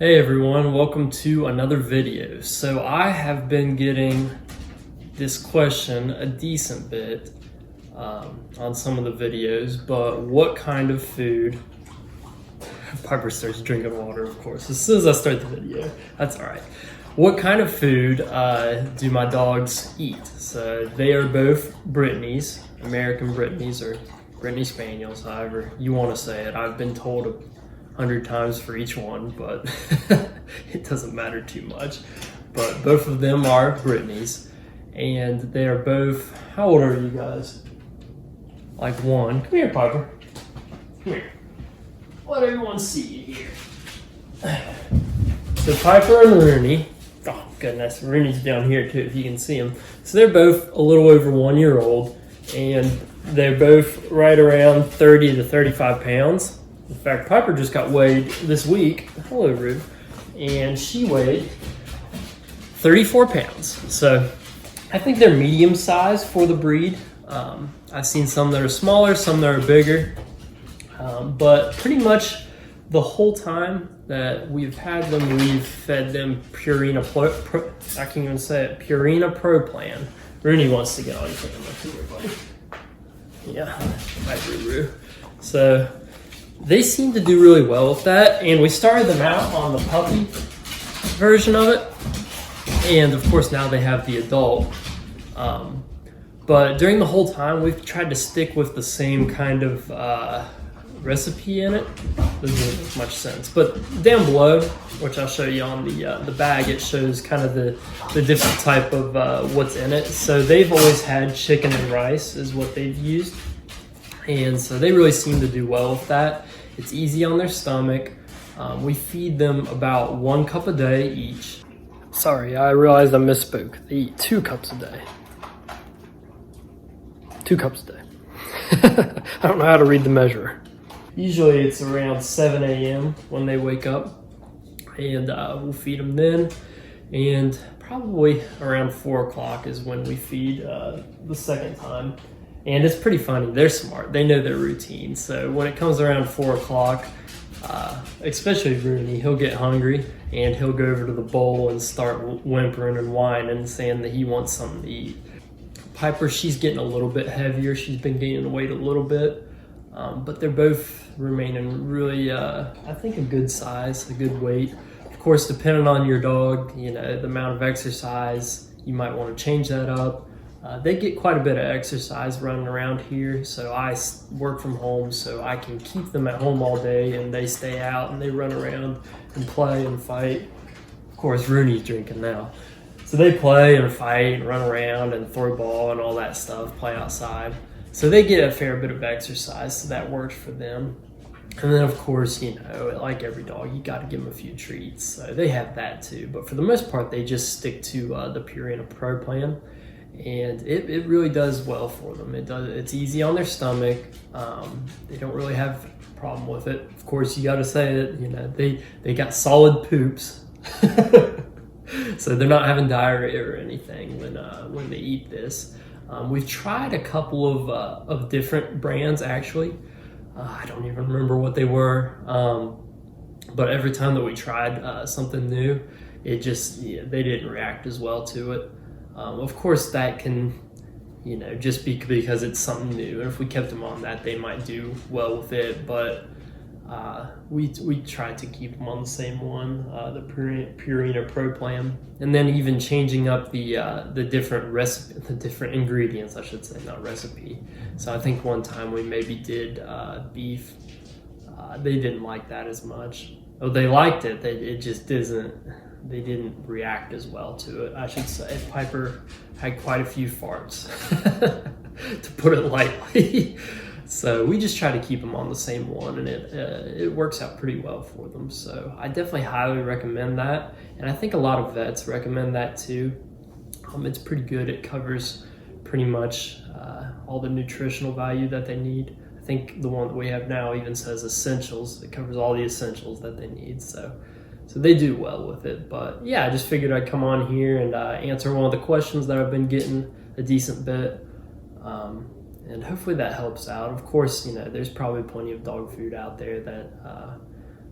Hey everyone, welcome to another video. So I have been getting this question a decent bit on some of the videos, but what kind of food, Piper starts drinking water of course, as soon as I start the video, that's all right. What kind of food do my dogs eat? So they are both Brittany's, American Brittany's or Brittany Spaniels, however you want to say it. I've been told 100 times for each one, but it doesn't matter too much. But both of them are Brittany's, and they are both, how old are you guys? Like one. Come here, Piper. Come here. Let everyone see you here. So Piper and Rooney, oh goodness, Rooney's down here too, if you can see him. So they're both a little over 1 year old, and they're both right around 30 to 35 pounds. In fact, Piper just got weighed this week. Hello, Rue. And she weighed 34 pounds. So I think they're medium size for the breed. I've seen some that are smaller, some that are bigger. But pretty much the whole time that we've had them, we've fed them Purina I can't even say it, Purina Pro Plan. Rooney wants to get on camera. Come here, buddy. Yeah, hi, Rue. So they seem to do really well with that, and we started them out on the puppy version of it, and of course now they have the adult. But during the whole time, we've tried to stick with the same kind of recipe in it. Doesn't make much sense. But down below, which I'll show you on the bag, it shows kind of the different type of what's in it. So they've always had chicken and rice is what they've used. And so they really seem to do well with that. It's easy on their stomach. We feed them about 1 cup a day each. Sorry, I realized I misspoke. They eat 2 cups a day. 2 cups a day. I don't know how to read the measure. Usually it's around 7 a.m. when they wake up, and we'll feed them then. And probably around 4 o'clock is when we feed the second time. And it's pretty funny. They're smart. They know their routine. So when it comes around 4 o'clock, especially Rooney, he'll get hungry and he'll go over to the bowl and start whimpering and whining, saying that he wants something to eat. Piper, she's getting a little bit heavier. She's been gaining weight a little bit. But they're both remaining really, I think, a good size, a good weight. Of course, depending on your dog, you know, the amount of exercise, you might want to change that up. They get quite a bit of exercise running around here, so I work from home, so I can keep them at home all day, and they stay out and they run around and play and fight. Of course, Rooney's drinking now. So they play and fight and run around and throw ball and all that stuff, play outside. So they get a fair bit of exercise, so that works for them. And then, of course, you know, like every dog, you got to give them a few treats. So they have that too. But for the most part, they just stick to the Purina Pro Plan. And it really does well for them. It's easy on their stomach. They don't really have a problem with it. Of course, you got to say it. You know, they got solid poops, so they're not having diarrhea or anything when they eat this. We've tried a couple of different brands actually. I don't even remember what they were, but every time that we tried something new, they didn't react as well to it. Of course, that can, you know, just be because it's something new. And if we kept them on that, they might do well with it. But we tried to keep them on the same one, the Purina Pro Plan, and then even changing up the different ingredients, I should say, not recipe. So I think one time we maybe did beef. They didn't like that as much. Oh, they liked it. It just didn't. They didn't react as well to it, I should say. Piper had quite a few farts, to put it lightly. So we just try to keep them on the same one, and it works out pretty well for them. So I definitely highly recommend that, and I think a lot of vets recommend that too. It's pretty good. It covers pretty much all the nutritional value that they need. I think the one that we have now even says essentials. It covers all the essentials that they need. So they do well with it. But yeah, I just figured I'd come on here and answer one of the questions that I've been getting a decent bit. And hopefully that helps out. Of course, you know, there's probably plenty of dog food out there that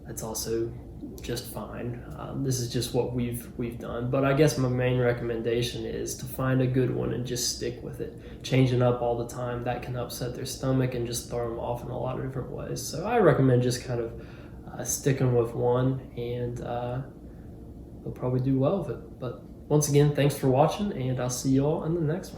that's also just fine. This is just what we've done. But I guess my main recommendation is to find a good one and just stick with it. Changing up all the time, that can upset their stomach and just throw them off in a lot of different ways. So I recommend just kind of sticking with one, and they'll probably do well with it. But once again, thanks for watching, and I'll see you all in the next one.